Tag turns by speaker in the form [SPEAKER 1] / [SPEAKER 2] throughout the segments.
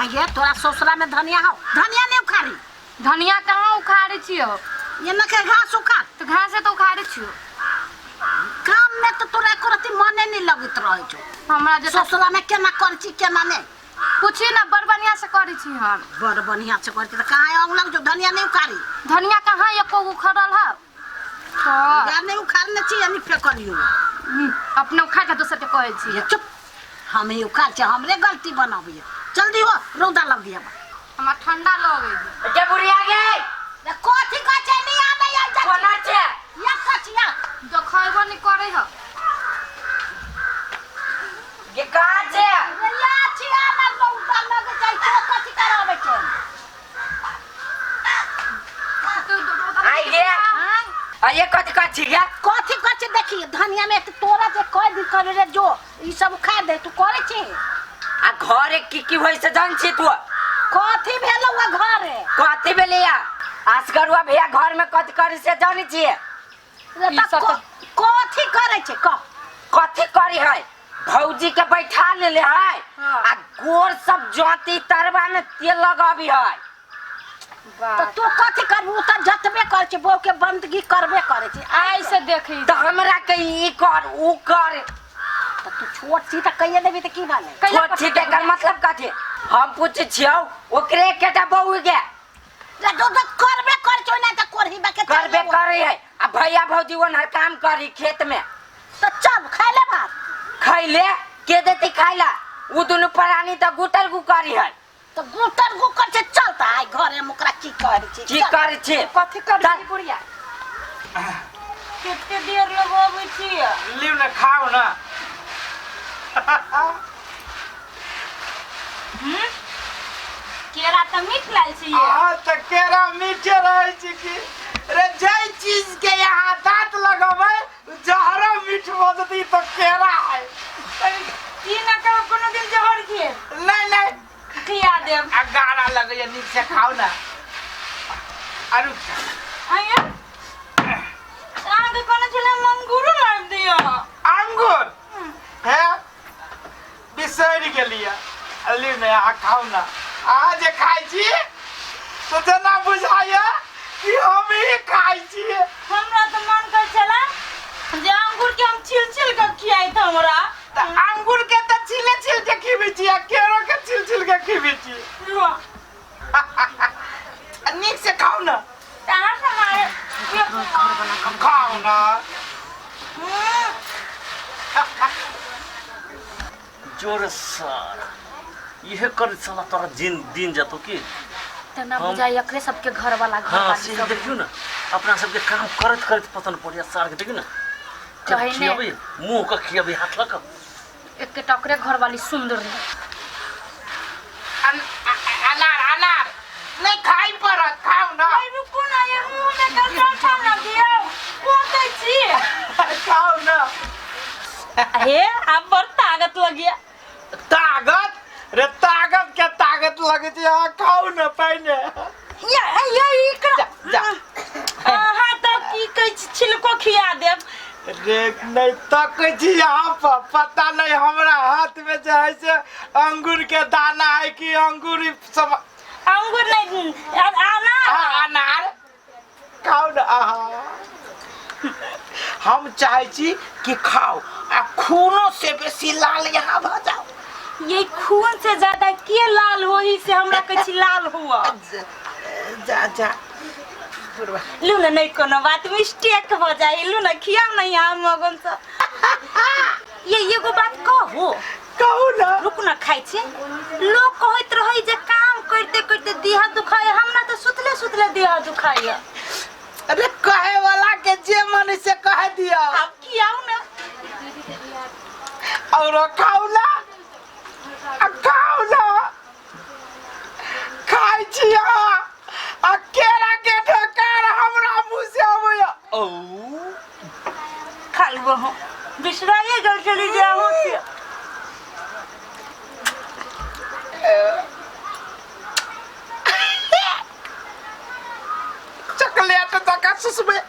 [SPEAKER 1] ये तोरा ससुरा में धनिया हो, धनिया नहीं उखाड़ी।
[SPEAKER 2] धनिया कहाँ उखाड़े छियो?
[SPEAKER 1] ये न के घास उखाड़।
[SPEAKER 2] तो घास से तो उखाड़े छियो।
[SPEAKER 1] काम में तो तोरा एको रति मने नहीं लगत रहे छो।
[SPEAKER 2] हमरा जे
[SPEAKER 1] ससुरा में केना कर छी केना नहीं।
[SPEAKER 2] पूछी ना बड़ बढ़िया से करी छी हम।
[SPEAKER 1] बड़ बढ़िया से करती तो कहाँ आग लग जो धनिया नहीं उखाड़ी।
[SPEAKER 2] धनिया कहाँ एको उखड़ल है?
[SPEAKER 1] यार नहीं उखाड़ने चाहिए नहीं फेंकलियो।
[SPEAKER 2] अपने उखाड़ के दूसरे के कहे छी।
[SPEAKER 1] ये चुप। हम ही उखाड़ छ हमरे गलती बनाबी। जल्दी हो रौदा लग गया।
[SPEAKER 2] हमरा ठंडा लगे।
[SPEAKER 3] के बुढ़िया गे
[SPEAKER 1] कोथी कचे नहीं आ नहीं आ जा।
[SPEAKER 3] कोना छे?
[SPEAKER 1] या कचिया
[SPEAKER 2] जो खइबो नहीं करे ह।
[SPEAKER 3] ये कहाँ छे?
[SPEAKER 1] या छिया ना रौदा लग जाई तो कथी करावे के।
[SPEAKER 3] आई गे आ ये कथी कथी गे?
[SPEAKER 1] कथी कचे देखी धनिया में तोरा जे कह दी करे रे जो ई सब खा दे तू करे छी।
[SPEAKER 3] आ घरे की होई से जान छी तू?
[SPEAKER 1] कथी भेलौ आ घरे?
[SPEAKER 3] कथी भेलिया? आसगरुआ भैया घर में कथी करी से जानी छिए?
[SPEAKER 1] कथी करे छे क?
[SPEAKER 3] कथी करी है? भौजी के बैठा लेले है आ गोर सब जोती तरवा में तेल लगाबी है।
[SPEAKER 1] तो तू कथी करबू त जतबे कर छे बो के बंदगी करबे करे छे।
[SPEAKER 2] आई से देखी
[SPEAKER 3] तो हमरा के ई कर ऊ कर।
[SPEAKER 1] तो तू छोट छी त कहिए देबी त की भाले?
[SPEAKER 3] छोट छी के कर मतलब कथी? हम पूछे छियौ ओकरे केटा बहू गे।
[SPEAKER 1] रे तो करबे कर छो ना त करही बा के
[SPEAKER 3] करबे करे है। आ भैया भौजी ओनहर काम करी खेत में।
[SPEAKER 1] तो चल खाइले भात।
[SPEAKER 3] खैले के देती खाइला? उ दुनु प्राणी त गुटल गुकारी है।
[SPEAKER 1] तो गुटर गुकर से चलता है घरे मुकरा की करे छी।
[SPEAKER 3] की करे छी?
[SPEAKER 2] कथी कर दी बुढ़िया? कितने देर लगाबै छी?
[SPEAKER 4] लिव न खाओ ना।
[SPEAKER 2] केरा त मीठ लाल छी।
[SPEAKER 4] हां त केरा मीठे रहे छी की रे जय चीज के यहाँ दांत लगावे जहरा मीठ बजती तो केरा है।
[SPEAKER 2] ई ना का कोनो दिन जहर खिए।
[SPEAKER 4] नहीं नहीं
[SPEAKER 2] खिया देब।
[SPEAKER 4] आ गाना लगे नीक से खाओ ना। अरु
[SPEAKER 2] आया आगे कोनो चले मंगूर लाग दियो।
[SPEAKER 4] अंगूर है बिसरी के लिए अली ने आ खाओ ना। आज खाई छी तो जना बुझाया कि हम ही खाई छी।
[SPEAKER 2] हमरा त मन कर चला जे अंगूर के हम छिल छिल के खियाई त हमरा।
[SPEAKER 4] त अंगूर के त छिले छिल के खिबी छी आ केरो के छिल छिल के खिबी छी।
[SPEAKER 2] लो
[SPEAKER 4] नीक से खाओ ना।
[SPEAKER 2] कहां से मारे
[SPEAKER 4] खाओ ना।
[SPEAKER 5] जोर सारा यह कर साला तोरा दिन जातो की
[SPEAKER 2] तना बुझाई एकरे सबके घर वाला घर
[SPEAKER 5] हाँ
[SPEAKER 2] वाली
[SPEAKER 5] से
[SPEAKER 2] सब।
[SPEAKER 5] देखियो ना अपना सबके काम करत करत पतन पड़िया सार के देखियो ना
[SPEAKER 2] कहीं ने
[SPEAKER 5] खियाबे मुंह का खियाबे हाथ लगा
[SPEAKER 2] एक के टकरे घर वाली सुंदर है।
[SPEAKER 4] अनार अनार नहीं खाई पर खाओ ना।
[SPEAKER 2] रुको ना ये मुंह में का ना दियो कोते छी।
[SPEAKER 4] खाओ ना।
[SPEAKER 2] हे अब बड़ ताकत लगिया।
[SPEAKER 4] ताकत रे ताकत के ताकत लगे छी। हां खाओ ना पहले।
[SPEAKER 2] ये इकरा
[SPEAKER 4] जा
[SPEAKER 2] हां तो की कह छिलको खिया देब।
[SPEAKER 4] रे नहीं तक छी यहाँ पर पता नहीं हमरा हाथ में जो है से अंगूर के दाना है कि अंगूर सब।
[SPEAKER 2] अंगूर नहीं अनार।
[SPEAKER 4] हाँ, अनार खाओ ना। हम चाहे छी कि खाओ आ खूनों से बेसी लाल यहाँ भ जाओ।
[SPEAKER 2] ये खून से ज्यादा के लाल होई से हमरा कछि लाल हुआ।
[SPEAKER 4] जा जा
[SPEAKER 2] लू ना नहीं कोनो बात मिस्टेक हो जाई। लू ना खियाओ ना यहाँ मगन से। ये को बात कहो
[SPEAKER 4] कहू ना।
[SPEAKER 2] रुक ना खाई छे लोग कहत रही जे काम करते करते देह दुखाए हमरा तो सुतले सुतले देह दुखाए।
[SPEAKER 4] अरे कहे वाला के जे मन से कह दिया।
[SPEAKER 2] अब खियाओ ना
[SPEAKER 4] और खाओ ना। खाओ ना खाई छी आ केरा के ढकार हमरा मुंह से आवे। ओ
[SPEAKER 2] खा लो हो बिसराइए जल चली जाओ से।
[SPEAKER 4] चॉकलेट तक सुसबे।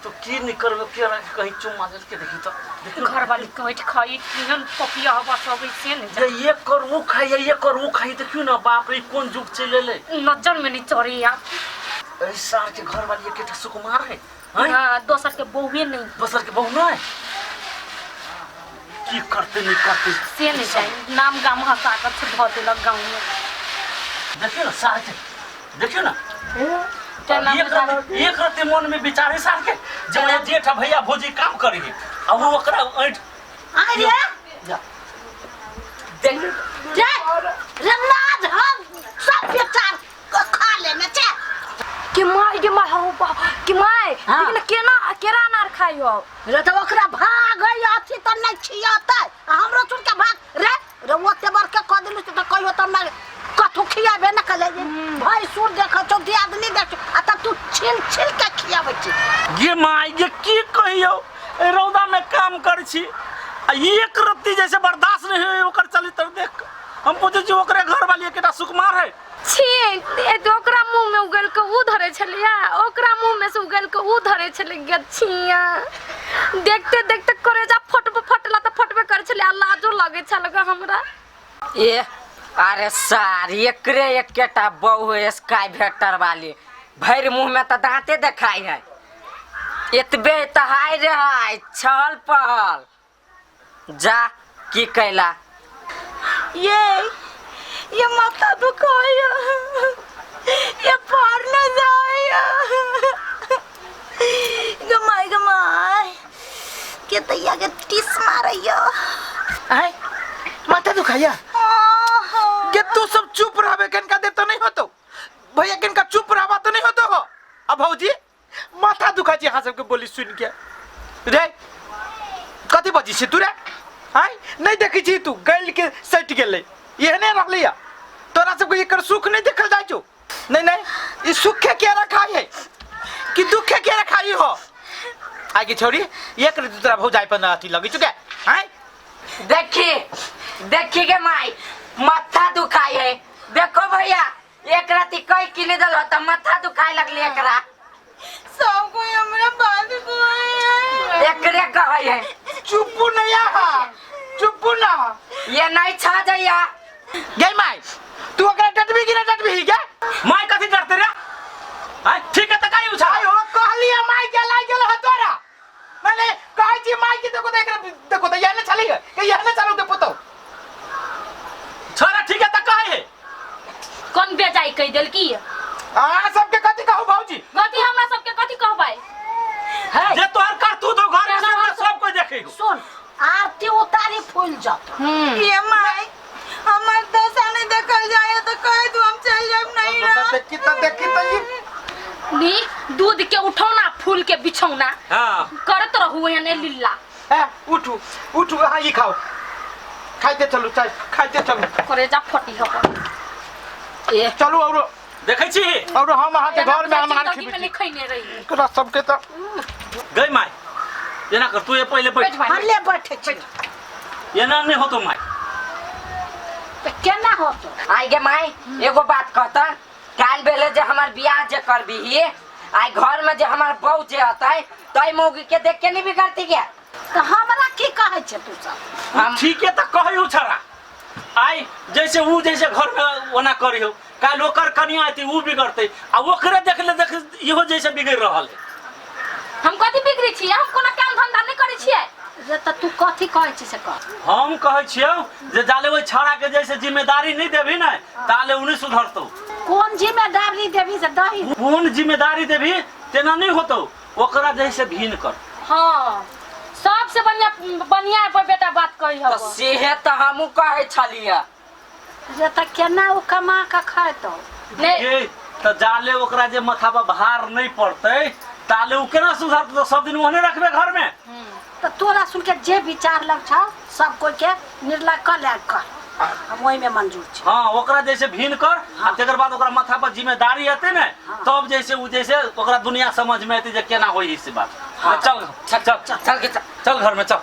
[SPEAKER 5] तो की निकर में के कहीं चुम्मा दे के देखी तो
[SPEAKER 2] घर वाली कहे खाई केहन पपिया हवा सब से नहीं
[SPEAKER 5] ये कर वो खाई ये कर वो खाई तो क्यों ना बाप रे कौन जुग चले ले
[SPEAKER 2] नजर में नहीं चढ़ी यार।
[SPEAKER 5] ऐसा के घर वाली ये केटा सुकुमार है
[SPEAKER 2] हां दोसर के बहुए नहीं
[SPEAKER 5] बसर के बहु ना है की करते नहीं करते
[SPEAKER 2] से नहीं चाहिए नाम गाम हंसा कर से धो देलक गाँव में।
[SPEAKER 5] देखियो ना साथ देखियो ना
[SPEAKER 2] तेना
[SPEAKER 5] एक रते मन में विचार है साथ के जब ये जेठ भैया भौजी काम करेंगे अब वो ओकरा ऐठ
[SPEAKER 1] आ रे
[SPEAKER 5] जा
[SPEAKER 3] देख
[SPEAKER 1] जे रमनाथ हम सब बेचार खा लेने छे
[SPEAKER 2] कि माय हो बा कि माय
[SPEAKER 1] हाँ।
[SPEAKER 2] लेकिन केरा नार खाइयो
[SPEAKER 1] रे तो ओकरा भाग गई अथी त नहीं छियाते हमरो चुन के भाग रे ओते बर के क दिलु त कहियो त ना कथु खियाबे न कले भाई सुर देख तो दियादनी देख आ त तू छिल छिल के खियाबे छी
[SPEAKER 5] ये माय ये की कहियो रौदा में काम कर छी आ एक रत्ती जैसे बर्दाश्त नहीं होय ओकर चरित्र देख हम पूछे छी ओकरे घर वाली केटा सुकुमार है
[SPEAKER 2] छी ए तो ओकरा मुंह में उगल के उ धरे छलिया ओकरा मुंह में से उगल के उ धरे छले गछिया देखते देखते करेजा फटला त फटबे कर छले लाजो लगे छलगा हमरा।
[SPEAKER 3] ए अरे सार एकरे एकेटा बहु स्काई वेक्टर वाली भर मुंह में तो दांते दिखाई है इतबे तहाई रे हाय छल पहल जा की कैला
[SPEAKER 2] ये माथा दुखाया ये पार न जाया गमाई
[SPEAKER 1] के दैया के टिस मारैयो
[SPEAKER 4] आय माथा दुखाया के तू सब चुप रहबे कनका दे तो नहीं होतो भैया कनका चुप रहबा तो नहीं होतो हो अब भौजी माथा दुखा छी हां सबके बोली सुन के रे कथि बजी छी तू रे हाय नहीं देखी छी तू गल के सट गेले एहने रहलिया तोरा सबके एकर सुख नहीं देखल जाय छो नहीं नहीं ई सुखे के रखाई है कि दुखे के रखाई हो आगे छोड़ी एक रे दूसरा भौजाई पर ना अथी लगी चुके हाय
[SPEAKER 3] देखी के माई माथा दुखाई है देखो भैया एक राती कई किले दल त माथा दुखाई लगली एकरा
[SPEAKER 2] सब कोई हमरा बात को
[SPEAKER 3] एकरे कहै है
[SPEAKER 4] चुप नहीं आ चुप ना
[SPEAKER 3] ये नहीं छा जाइया
[SPEAKER 4] गे माई तू ओकरा डटबी कि ना डटबी गे
[SPEAKER 5] माय कथि डरते रे हाय ठीक है त काई उछा
[SPEAKER 4] आय हो कहलिया माई के लाई गेल ह तोरा मैंने कहै छी माई के देखो त ये न चली है कि ये न चलो के पुतो
[SPEAKER 5] छोरा ठीक है त काहे है
[SPEAKER 2] कौन बेजाई कह देल की
[SPEAKER 4] आ सबके कथि कहू भौजी
[SPEAKER 2] गति हमरा सबके कथि कहबै
[SPEAKER 1] है
[SPEAKER 5] जे तोहर कर तू तो घर में सब कोई देखेगो
[SPEAKER 1] सुन आरती उतारी फूल जात
[SPEAKER 2] ये माई हमर दशा नहीं देखल जाए तो कह दू हम चल जाब नहीं रह
[SPEAKER 4] देखी तो ये
[SPEAKER 2] नी दूध के उठौना फूल के बिछौना
[SPEAKER 5] हां
[SPEAKER 2] करत रहू एने लीला
[SPEAKER 4] है उठू हां ये खाओ खाइते चलो चाय खाइते चलो
[SPEAKER 2] करेजा फटी हो
[SPEAKER 3] ए
[SPEAKER 4] चलो और
[SPEAKER 5] देखै छी
[SPEAKER 4] और हम अहाँ के घर में हमार
[SPEAKER 2] जिंदगी में
[SPEAKER 4] खिबी
[SPEAKER 2] नहीं खैने रही
[SPEAKER 4] एकरा सबके तो
[SPEAKER 5] गई माय एना कर तू ये पहले बैठ
[SPEAKER 1] हल्ले बैठे छी
[SPEAKER 5] एना नहीं होतो माय
[SPEAKER 1] तो केना होतो
[SPEAKER 3] आई गे माई एगो बात कहता काल बेले जे हमार बियाह जे करबी आई घर में जे हमार बहू जे हतै तई मौगी के देख के नहीं बिगड़ती क्या
[SPEAKER 1] तो हमरा की कहै छे तू सब
[SPEAKER 3] हम
[SPEAKER 5] ठीक है त कहै उछरा आई जैसे वो जैसे घर में ओना करियो काल ओकर कनिया आती वो बिगड़ते आ ओकरे देख इहो जैसे बिगड़ रहल है
[SPEAKER 2] हम कथि बिगड़ी छी हम कोनो काम धंधा नहीं करै छियै
[SPEAKER 1] जे त तू कथि कहै छी से कह
[SPEAKER 5] हम कहै छियौ जे जाले ओइ छौड़ा के जैसे जिम्मेदारी नहीं देबी ना ताले उनी सुधरतो
[SPEAKER 1] कौन जिम्मेदारी देबी से दही
[SPEAKER 5] कौन जिम्मेदारी देबी तेना नहीं होतो ओकरा जैसे भीन कर
[SPEAKER 2] हां सबसे बढ़िया पर बेटा बात कही हो
[SPEAKER 3] तो सेहत हमू कहे छलिया
[SPEAKER 1] जे त केना उ कमा के खातो
[SPEAKER 2] नहीं
[SPEAKER 5] ये त जाले ओकरा जे माथा पर भार नहीं पड़ते ताले उ केना सुधरतो तो सब दिन ओहने रखबे घर में
[SPEAKER 1] तो तोरा सुन के जे विचार लग छ सब कोई के निर्णय कर ले कर हम ओइ में मंजूर छी
[SPEAKER 5] हाँ ओकरा जैसे भीन कर आ तेकर बाद ओकरा माथा पर जिम्मेदारी आते ना तब जैसे उ जैसे ओकरा दुनिया समझ में आते जे केना होई इस बात चल चल चल
[SPEAKER 3] चल के
[SPEAKER 5] चल घर में चल